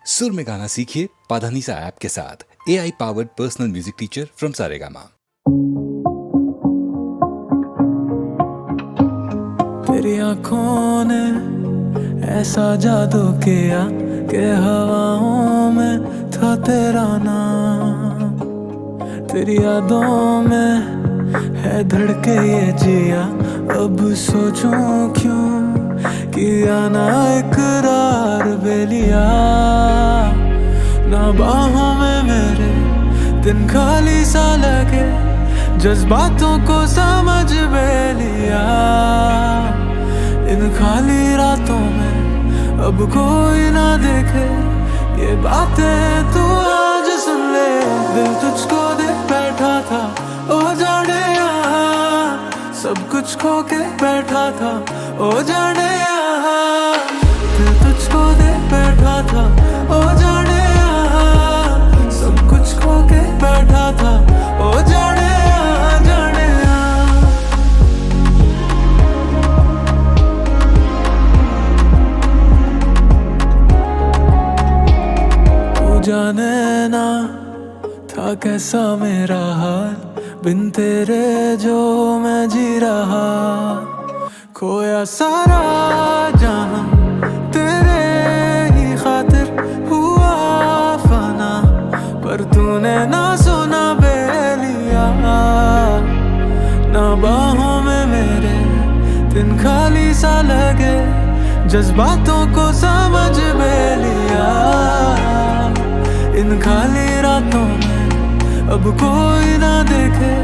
सुर में गाना सीखिए पाधानीसा ऐप के साथ। AI powered personal music teacher from Saregama. तेरी आंखों ने ऐसा जादू किया कि हवाओं में था तेरा नाम। तेरी यादों में है धड़के ये जिया, अब सोचूं क्यों किया ना इकरार बेलिया। ना बाहों में मेरे दिन खाली सा लगे, जज्बातों को समझ बेलिया। इन खाली रातों में अब कोई ना देखे, ये बातें तू आज सुन ले। दिल तुझको दे बैठा था, ओ जाने यहाँ सब कुछ खो के बैठा था, ओ जाने यहाँ। दिल तुझको दे बैठा था, ओ जाने यहाँ सब कुछ खो के बैठा था, ओ जाने यहाँ, जाने यहाँ। तू जाने ना था कैसा मेरा हाल, बिन तेरे जो मैं जी रहा। खोया सारा जहां तेरे ही खातिर हुआ फना, पर तूने ना सुना बेलिया। ना बाहों में मेरे दिन खाली सा लगे, जज्बातों को समझ बेलिया। इन खाली रातों में अब कोई ना देखे,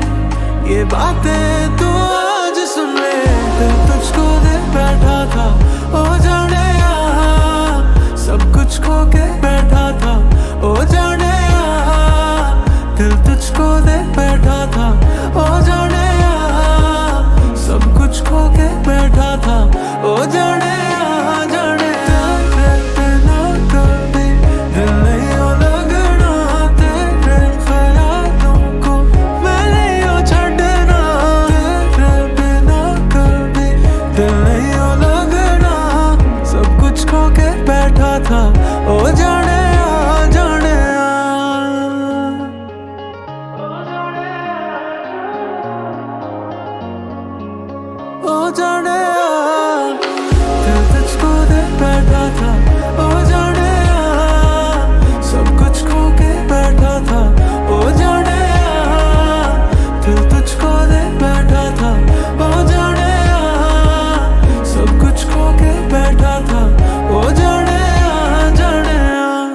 ये बातें तू आज सुन ले। दिल तुझको दे बैठा था, ओ जाने यहाँ सब कुछ खो के बैठा था, ओ जाने यहाँ। दिल तुझको दे बैठा था, ओ जाने यहाँ सब कुछ खो के बैठा था, ओ जाने यहाँ, जाने। तेरे बिना कभी दिल नहीं हो लगना, तेरे ख्यालों को मैं नहीं हो छड़ना। तेरे बिना कभी दिल नहीं हो लगना, सब कुछ खो के बैठा था, ओ जाने यहाँ, जाने यहाँ। ओ जाने यहाँ। दिल तुझको दे बैठा था, ओ जाने यहाँ सब कुछ खो के बैठा था, ओ जाने यहाँ। दिल तुझको दे बैठा था, ओ जाने यहाँ सब कुछ खो के बैठा था, ओ जाने यहाँ, जाने यहाँ।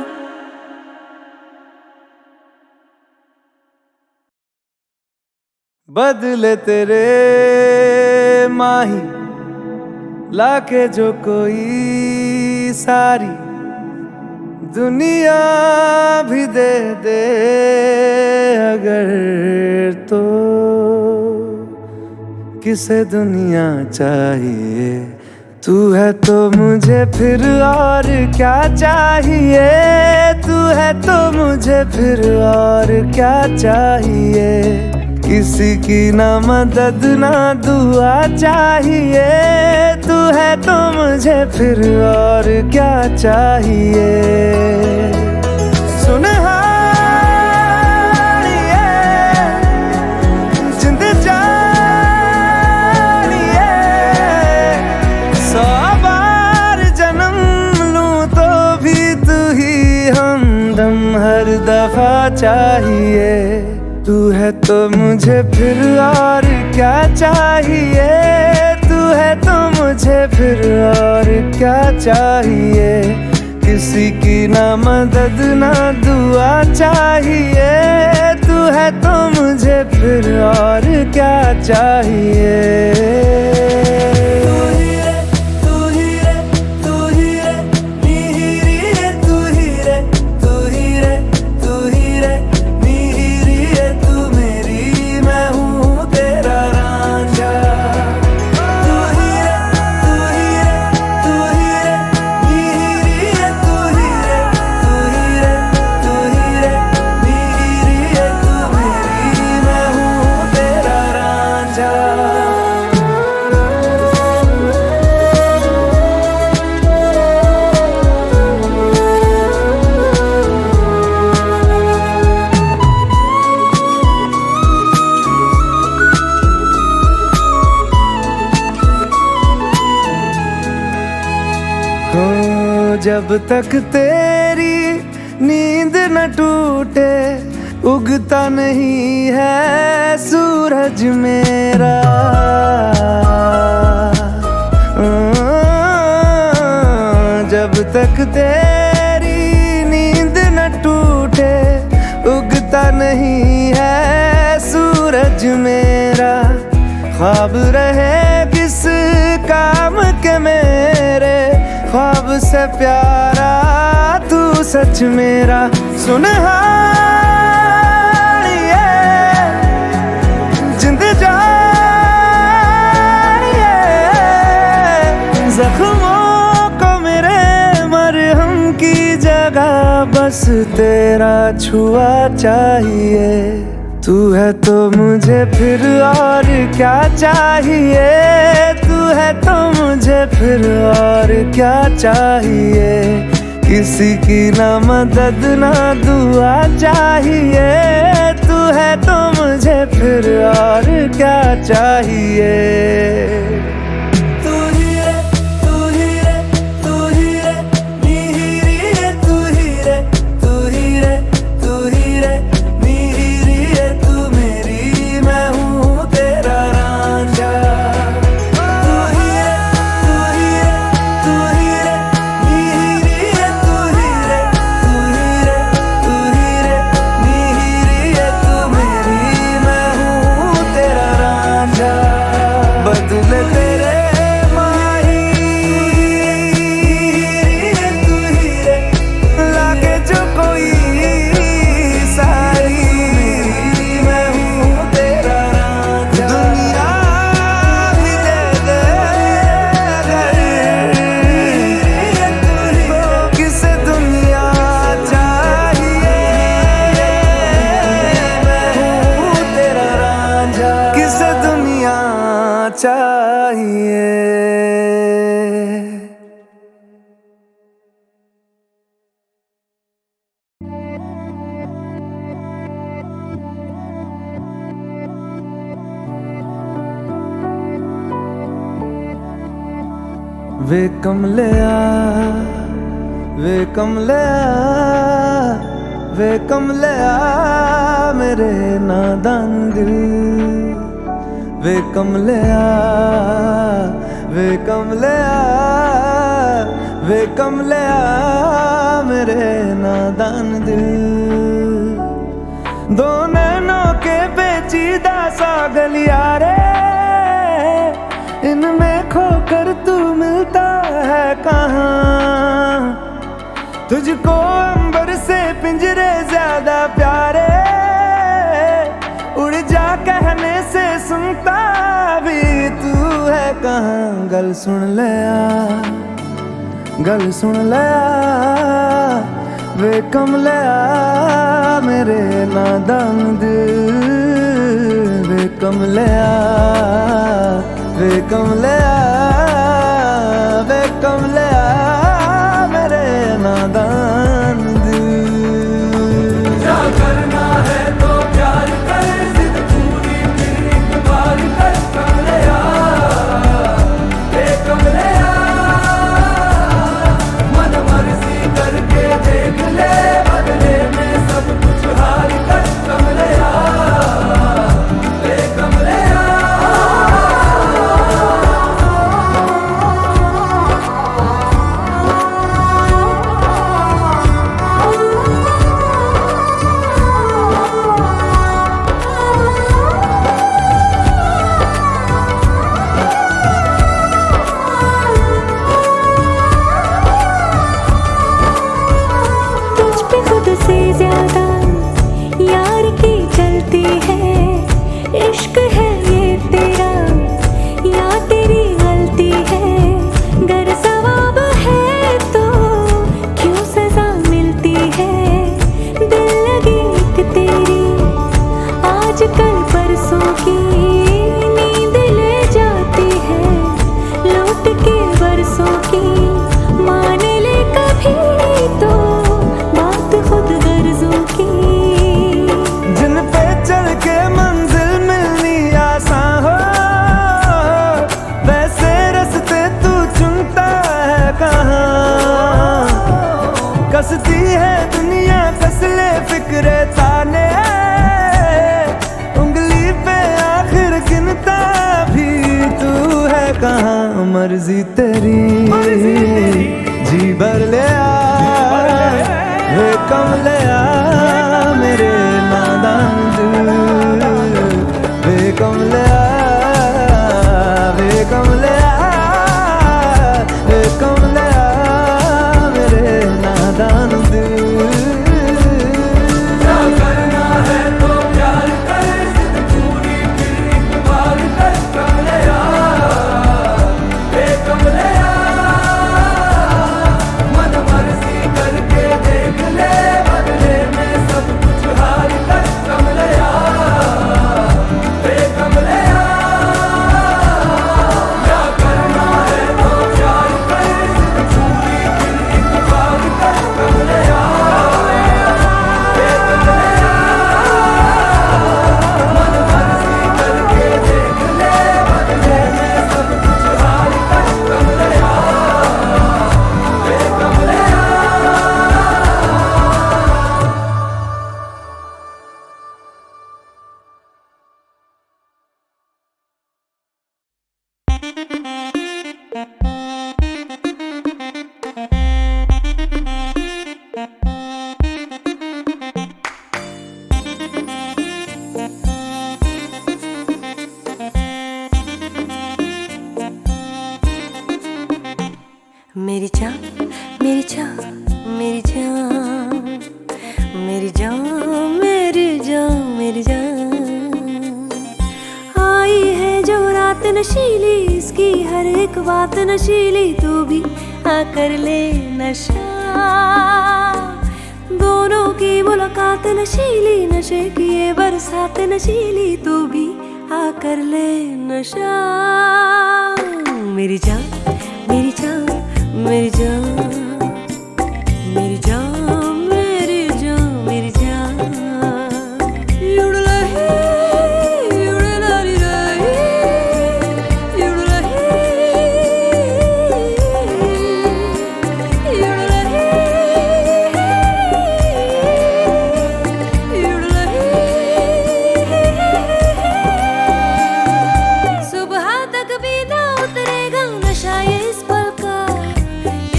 बदले तेरे माही लाके जो कोई सारी दुनिया भी दे दे अगर, तो किसे दुनिया चाहिए। तू है तो मुझे फिर और क्या चाहिए, तू है तो मुझे फिर और क्या चाहिए। किसी की ना मदद ना दुआ चाहिए, तू है तो मुझे फिर और क्या चाहिए। सुनहारिए जिंद जानिए, 100 बार जन्म लूं तो भी तू ही हमदम हर दफा चाहिए। तू है तो मुझे फिर और क्या चाहिए, तू है तो मुझे फिर और क्या चाहिए। किसी की ना मदद ना दुआ चाहिए, तू है तो मुझे फिर और क्या चाहिए। जब तक तेरी नींद न टूटे उगता नहीं है सूरज मेरा। जब तक तेरी नींद न टूटे उगता नहीं है सूरज मेरा। ख्वाब रहे किस काम के मेरे, ख्वाब से प्यारा तू सच मेरा। सुनहार ये जिंद जान ये, जख्मों को मेरे मरहम की जगह बस तेरा छुआ चाहिए। तू है तो मुझे फिर और क्या चाहिए, तू है तो मुझे फिर और क्या चाहिए। किसी की ना मदद ना दुआ चाहिए, तू है तो मुझे फिर और क्या चाहिए। चाहिए। वे कमलिया वे कमलिया वे कमलिया मेरे नादान दिल। वे कमलिया वे कमलिया वे कमलिया मेरे नादान दिल। दो नैनों के पेचीदा सा गलियारे, इनमें खोकर तू मिलता है कहाँ। तुझको अंबर से पिंजरे ज्यादा प्यारे, उड़ जा कहने से सुनता भी तू है कहाँ। गल सुन ले आ, गल सुन ले आ, वे कमलिया मेरे नादान दिल। वे कमलिया वे कमलिया वे कमलिया मेरे नादान दिल। क्या करना है तो प्यार कर, जिद पूरी फिर एक बार कर कमलिया। वे कमलिया मन मर्जी करके देख ले, बदले में सब कुछ हार कर कमलिया। वे कमलिया हंसती है दुनिया कस ले फिक्रे ताने, उंगली पे आखिर गिनता भी तू है कहाँ। मर्जी तेरी जी भर ले आ, वे कम ले आ मेरे नादान दिल, वे कम ले आ, वे कम ले आ, वे कम ले आ मेरे नादान दिल। मेरी जान मेरी जान मेरी जान मेरी जान मेरी जान मेरी जान, आई है जो रात नशीली, इसकी हर एक बात नशीली, तू भी आकर ले नशा। दोनों की मुलाकात नशीली, नशे की ये बरसात नशीली, तू भी आकर ले नशा। मेरी जान मेरी जान मेरी जान मेरी जान मेरी जान मेरी जान, युड़लही युड़लारी रही, युड़लही युड़लही युड़लही। सुबह तक भी ना उतरेगा नशा ये इस पल का,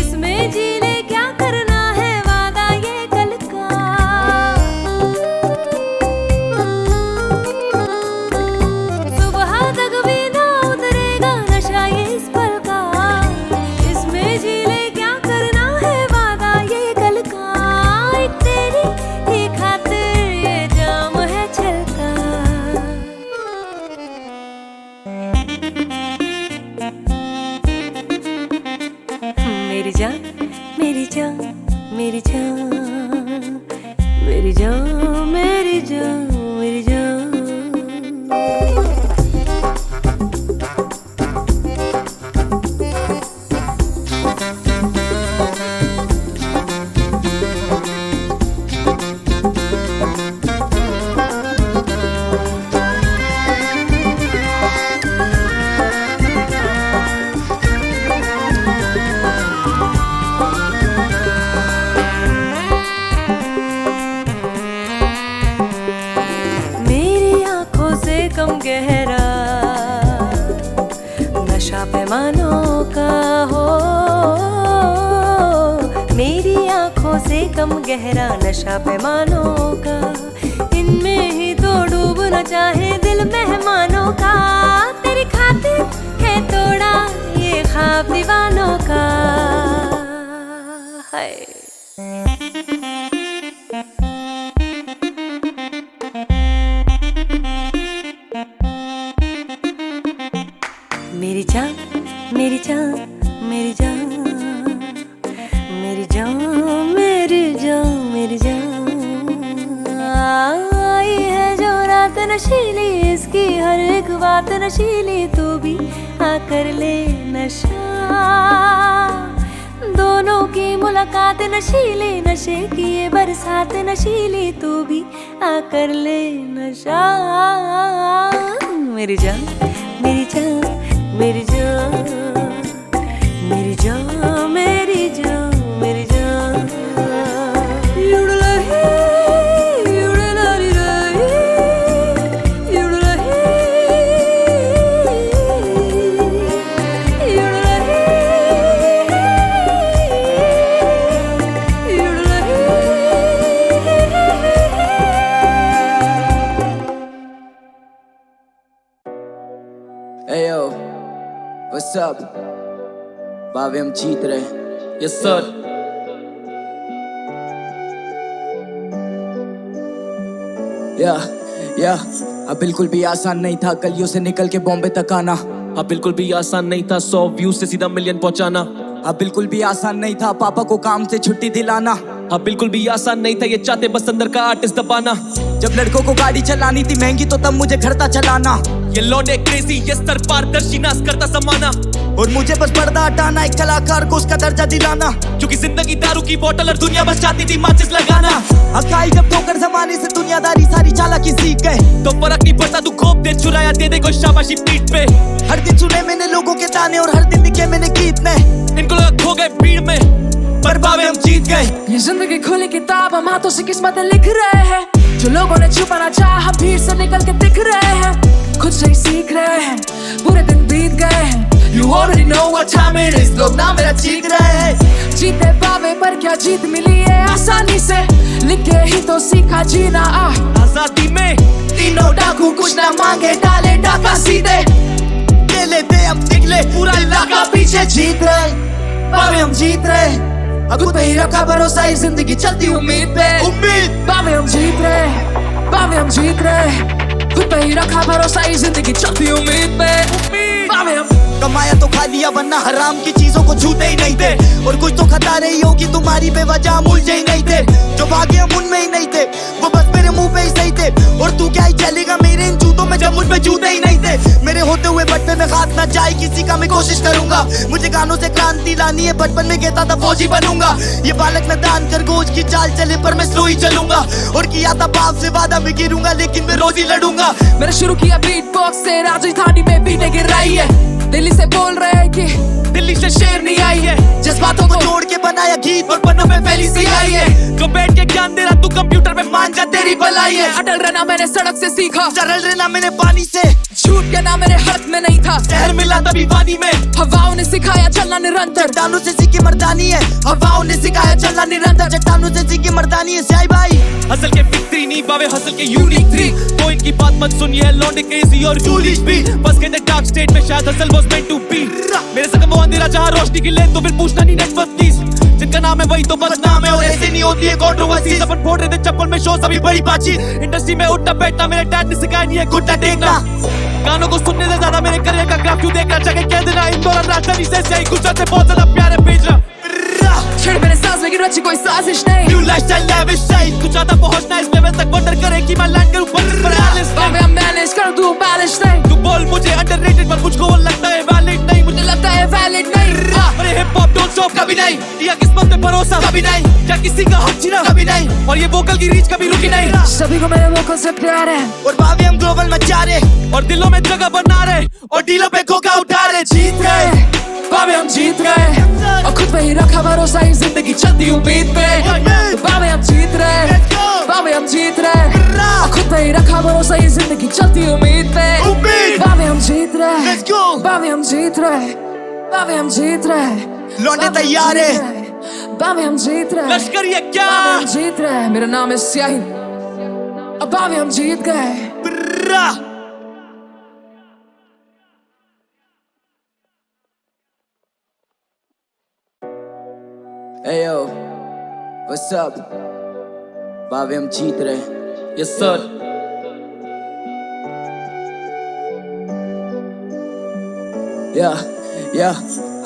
इसमें जी ले क्या करना है वादा ये कल का। सुबह तक भी ना उतरेगा नशा ये इस पल का, इसमें जी ले क्या करना है वादा ये कल का। एक तेरी ही खातिर ये जाम है छलका। मेरी जान मेरी जान मेरी जान मेरी जान मेरी जान मेरी जान। कम गहरा नशा पैमानों का हो, मेरी आंखों से कम गहरा नशा पैमानों का, इनमें ही तो डूबना चाहे दिल मेहमानों का। तेरी खातिर है तोड़ा ये ख्वाब दीवानों का है। मेरी जान मेरी जान मेरी जान मेरी जान मेरी जान मेरी जान, आई है जो रात नशीली, इसकी हर एक बात नशीली, तू भी आकर ले नशा। दोनों की मुलाकात नशीली, नशे की ये बरसात नशीली, तू भी आकर ले नशा। मेरी जान मेरी जान मेरी जान मेरी जान मेरी जान मेरी जान। What's up? बावे हम जीत रहे। Yes sir. या अब बिल्कुल भी आसान नहीं था गलियों से निकल के बॉम्बे तक आना। अब बिल्कुल भी आसान नहीं था 100 व्यूज से सीधा मिलियन पहुंचाना। अब बिल्कुल भी आसान नहीं था पापा को काम से छुट्टी दिलाना। अब बिल्कुल भी आसान नहीं था ये चाहते बस अंदर का आर्टिस्ट दबाना। जब लड़कों को गाड़ी चलानी थी महंगी तो तब मुझे घर था चलाना। ये लौंडे क्रेजी ये स्तर पारदर्शी नाश करता समाना। और मुझे बस पर्दा हटाना एक कलाकार को उसका दर्जा दिलाना। क्योंकि जिंदगी दारू की बोतल और दुनिया बस चाहती थी माचिस लगाना। अकाई जब ठोकर जमाने से दुनियादारी सारी चालाकी सीख गए। तो फर्क नहीं पड़ता तू खोप दे चुराया दे दे कोई शाबाशी पीठ पे। हर दिन सुने मैंने लोगों के ताने और हर दिन दिखे मैंने गीत में। इनको लगा खो गए भीड़ में पर बावे हम जीत गए। ये जिंदगी खुली किताब हम हाथों से किस्मतें लिख रहे हैं। जो लोगों ने छुपाना चाहा भीड़ से निकल के दिख रहे हैं। खुद से ही सीख रहे हैं पूरे दिन बीत गए हैं। You already know what time it is। लोग ना मेरा चीख रहे हैं। जीते पावे पर क्या जीत मिली है आसानी से। लिख के ही तो सीखा जीना। आजादी में तीनों डाकू कुछ ना मांगे डाले डाका सीधे। ले लेते हम निकले पूरा इलाका पीछे जीत रहे। बावे हम जीत रहे। अब खुद पे ही रखा भरोसा इस जिंदगी चलती उम्मीद पे। उम्मीद बावे हम जीत रहे। बावे हम जीत रहे। खुद पे ही रखा भरोसा इस जिंदगी चलती उम्मीद पे। बावे हम कमाया तो खा लिया वरना हराम की चीजों को छूते ही नहीं थे। और कुछ तो खता रही होगी तुम्हारी बेवजह हम उलझे ही नहीं थे। जो भागे हम उनमें ही नहीं थे वो बस मेरे मुंह पे ही सही थे। और तू क्या ही चलेगा मेरे इन जूतों में जब मुझ पे जूते ही नहीं थे। मेरे होते हुए बट्टे में हाथ ना जाए किसी का मैं कोशिश करूंगा। मुझे गानों से क्रांति लानी है बचपन में कहता था फौजी बनूंगा। ये बालक में दान खरगोश की चाल चले पर मैं स्लो ही चलूंगा। और किया था बाप से वादा मैं गिरूंगा लेकिन मैं रोज ही लड़ूंगा। मैंने शुरू किया बीट बॉक्स से राजधानी में बीटें गिर रही है। दिल्ली से बोल रहे हैं कि दिल्ली से शेर नहीं आई है। जज्बातों को जोड़ के बनाया गीत और पन्नों में फैली सी आई है। जो बैठ के ज्ञान दे रहा तू कंप्यूटर में मान जा तेरी भलाई है। अटल रहना मैंने सड़क से सीखा। सरल रहना मैंने पानी से। झूठ कहना मेरे हाथ में नहीं था। शहर मिला तभी वादी में। हवाओं ने सिखाया चलना निरंतर। चट्टानों से सीखी मर्दानी है। हवाओं ने सिखाया चलना निरंतर। चट्टानों से सीखी मर्दानी है स्याही भाई। हसल के बिग थ्री नहीं बावे हसल के यूनिक थ्री। तो इनकी बात मत सुनिए लौंडे क्रेजी और जूलिश भी। बस कहते डार्क स्टेट में शायद hustle was meant to be. मेरे से वो अंधेरा जहाँ रोशनी की ले तो फिर पूछना नहीं नेटवर्क प्लीज। जिनका नाम है वही तो बदनाम है और ऐसे नहीं होती है कंट्रोवर्सी। अपन फोड़ रहे थे चप्पल में शो सभी बड़ी बातचीत। इंडस्ट्री में उठना बैठना मेरे डैड ने सिखाया नहीं है घुटना टेकना। गानों को सुनने से ज्यादा मेरे करियर का ग्राफ क्यों देखना चाहिए कह देना। इन दौरान राजधानी से सही गुजरते बहुत ज्यादा प्यारे भेज रहा। छेड़ मेरे सांस लेकिन रची कोई साजिश नहीं। न्यू लाइफस्टाइल लैविश स्टाइल तू चाहता पहुंचना इस लेवल तक वंडर करे कि मैं लैंड करूं पर बावे हम मैनेज कर दूं बैलेंस नहीं। तू बोल मुझे अंडररेटेड पर मुझको वो लगता है वैलिड नहीं। मुझे लगता है वैलिड नहीं। अरे हिप हॉप डोंट स्टॉप कभी नहीं। या किस्मत पे भरोसा कभी नहीं। क्या किसी का हक छीना कभी नहीं। और ये वोकल की रीच कभी रुकी नहीं। सभी को मेरे वोकल से प्यार है। और बावे हम ग्लोबल मचा रहे। और दिलों में जगह बना रहे और डीलों पे खोखा उठा रहे। जीत गए बावे हम जीत गए। और खुद पे ही रखा भरोसा इस जिंदगी चलती उम्मीद पे। बावे हम जीत रहे। बावे हम जीत रहे। और खुद पे ही रखा भरोसा इस जिंदगी चलती उम्मीद पे। बावे हम जीत रहे। बावे हम जीत रहे। बावे हम जीत रहे। लौंडे तैयार है। बावे हम जीत रहे। लश्कर ये क्या बावे हम जीत रहे। मेरा नाम है स्याही। अब बावे हम जीत गए। Hey yo, what's up? बावे हम जीत रहे। Yes sir. या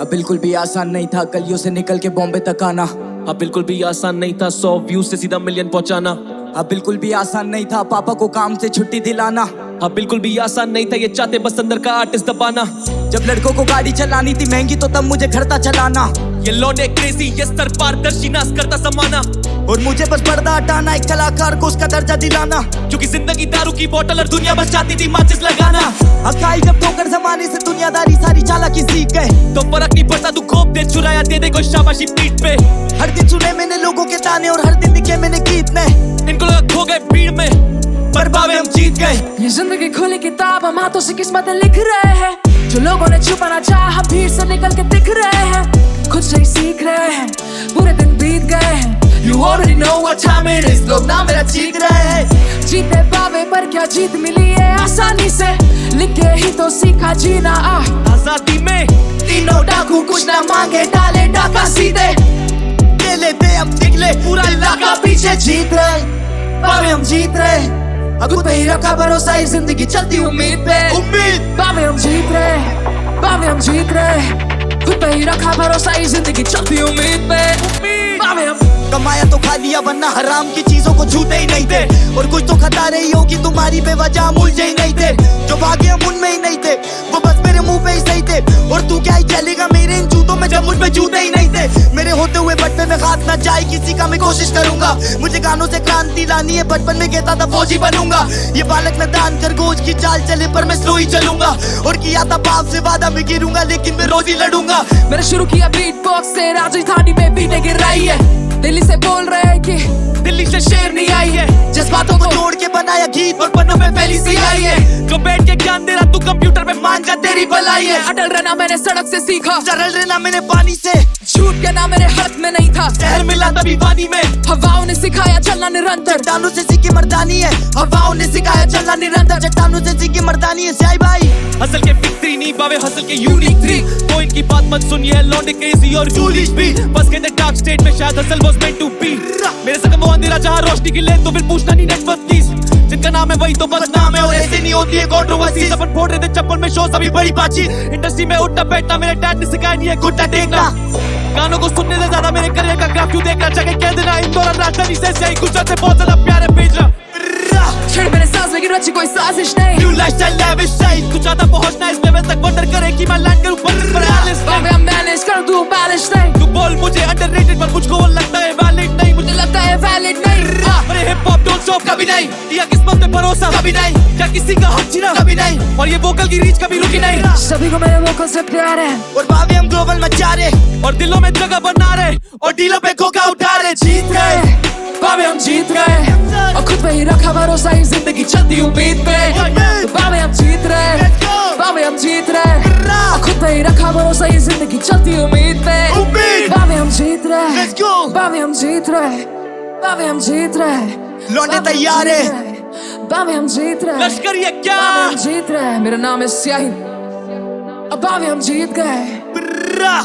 अब बिल्कुल भी आसान नहीं था गलियों से निकल के बॉम्बे तक आना। अब बिल्कुल भी आसान नहीं था 100 व्यूज से सीधा मिलियन पहुंचाना। अब बिल्कुल भी आसान नहीं था पापा को काम से छुट्टी दिलाना। अब बिल्कुल भी आसान नहीं था ये चाहते बस अंदर का आर्टिस्ट दबाना। जब लड़कों को गाड़ी चलानी थी महंगी तो तब मुझे घर था चलाना। ये लौंडे क्रेजी ये स्तर पारदर्शी नाश करता समाना। और मुझे बस पर्दा हटाना एक कलाकार को उसका दर्जा दिलाना। क्योंकि जिंदगी दारू की बोतल और दुनिया बस चाहती थी माचिस लगाना। अकाई जब ठोकर जमाने से दुनियादारी सारी चालाकी सीख गए। तो फर्क नहीं पड़ता तू खोप दे चुराया दे दे कोई शाबाशी पीठ पे। हर दिन सुने मैंने लोगों के ताने और हर दिन दिखे मैंने गीत में। इनको लगा खो गए भीड़ में पर बावे हम जीत गए। ये जिंदगी खुली किताब हम हाथों से किस्मतें लिख रहे हैं। जो लोगों ने छुपाना चाहा भीड़ से निकल के दिख रहे हैं। खुद से ही सीख रहे हैं पूरे दिन बीत गए हैं। You already know what time it is. लोग ना मेरा जीत रहे हैं। जीते पावे पर क्या जीत मिली है आसानी से, लिखे ही तो सीखा जीना आजादी में तीनों डाकू कुछ ना मांगे डाले डाका सीधे, ले लेते हम निकले पूरा इलाका पीछे जीत रहे पावे हम जीत रहे, खुद पे ही रखा भरोसा ही जिंदगी चलती उम्मीद पे, उम्मीद पावे हम जीत रहे पावे हम जीत रहे, खुद पे ही रखा भरोसा ही जिंदगी चलती उम्मीद पे, पावे हम कमाया तो खा लिया वरना हराम की चीजों को छूते ही नहीं थे, और कुछ तो खता रही होगी तुम्हारी बेवजह हम उलझे ही नहीं थे, जो भागे हम उनमें ही नहीं थे वो बस मेरे मुंह पे ही सही थे, और तू क्या ही चलेगा मेरे इन जूतों में जब मुझ पे जूते ही नहीं थे, मेरे होते हुए बचपन में हाथ ना जाए किसी का मैं कोशिश करूंगा, मुझे गानों से क्रांति लानी है बचपन में कहता था फौजी बनूंगा, ये बालक मैदान खरगोश की चाल चले पर मैं स्लो ही चलूंगा, और किया था बाप से वादा मैं गिरूंगा लेकिन मैं रोज ही लड़ूंगा, मैंने शुरू किया बीट बॉक्स से राजधानी में बीटें गिर रही है, दिल्ली से बोल रहे हैं कि दिल्ली से शेर नहीं आई है, जज्बातों को जोड़ के बनाया गीत और पन्नों में पहली सी आई है, जो बैठ के ज्ञान दे रहा तू कंप्यूटर में मान जा तेरी भलाई है, अटल रहना मैंने सड़क से सीखा, सरल रहना मैंने पानी से, झूठ कहना मेरे हाथ में नहीं था, शहर मिला तभी पानी में, हवाओं ने सिखाया चलना निरंतर, चट्टानों से सीखी मर्दानी है, हवाओं ने सिखाया चलना निरंतर, चट्टानों से सीखी मर्दानी है साई भाई, हसल के फिक्री नहीं पावे हसल के यूनिक थ्री, तो इनकी बात मत सुनिए है लौंडे क्रेजी और जूलिश भी, बस कहते डार्क स्टेट में शायद hustle was meant to be, मेरे सकम वो अंधेरा जहां रोशनी की ले तो फिर पूछना नहीं नेटवर्क प्लीज, जिनका नाम है वही तो बस नाम है और ऐसे नहीं होती है कंट्रोवर्सी, अपन फोड़ रहे थे चप्पल में शोज अभी बड़ी बाची, इंडस्ट्री में उठना बैठना मेरे डैड ने सिखाया नहीं है घुटना टेकना, गानों को सुनने से ज्यादा मेरे करियर का ग्राफ क्यों देखना, जगह कह देना इन दौरान राजधानी से सही गुजरत से बहुत ज्यादा प्यारे भेज रहा, छेड़ मेरे सांस लेकिन रची कोई साजिश नहीं, न्यू लाइफस्टाइल लेविश लाइफ, तू चाहता पहुंचना इस लेवल तक वंडर करे कि मैं लैंड करूं पर रियलिस्ट, पावे हम मैनेज कर दूं बैलेंस नहीं, तू बोल मुझे अंडररेटेड पर मुझको वो लगता है वैलिड नहीं, मुझे मुझे लगता है वैलिड नहीं, अरे हिप हॉप डोंट स्टॉप कभी नहीं, दिया किस्मत पे भरोसा कभी नहीं, क्या किसी का हक छीना कभी नहीं, और ये वोकल की रीच कभी रुकी नहीं, सभी को मेरे वोकल से प्यार है, और भावे हम ग्लोबल मचा रहे, और दिलों में जगह बना रहे, और डीलों पे खोखा उठा रहे, जीत रहे पावे हम जीत रहे, और खुद पे ही रखा भरोसा ही जिंदगी चलती उम्मीद पे, तो पावे हम जीत रहे पावे हम जीत रहे, और खुद पे ही रखा भरोसा ही जिंदगी चलती उम्मीद पे, पावे हम जीत रहे Let's go! पावे हम जीत रहे पावे हम जीत रहे, लौंडे तैयार है, पावे हम जीत रहे, लश्कर ये क्या पावे हम जीत रहे, मेरा नाम है स्याही, अब पावे हम जीत गए। ब्रा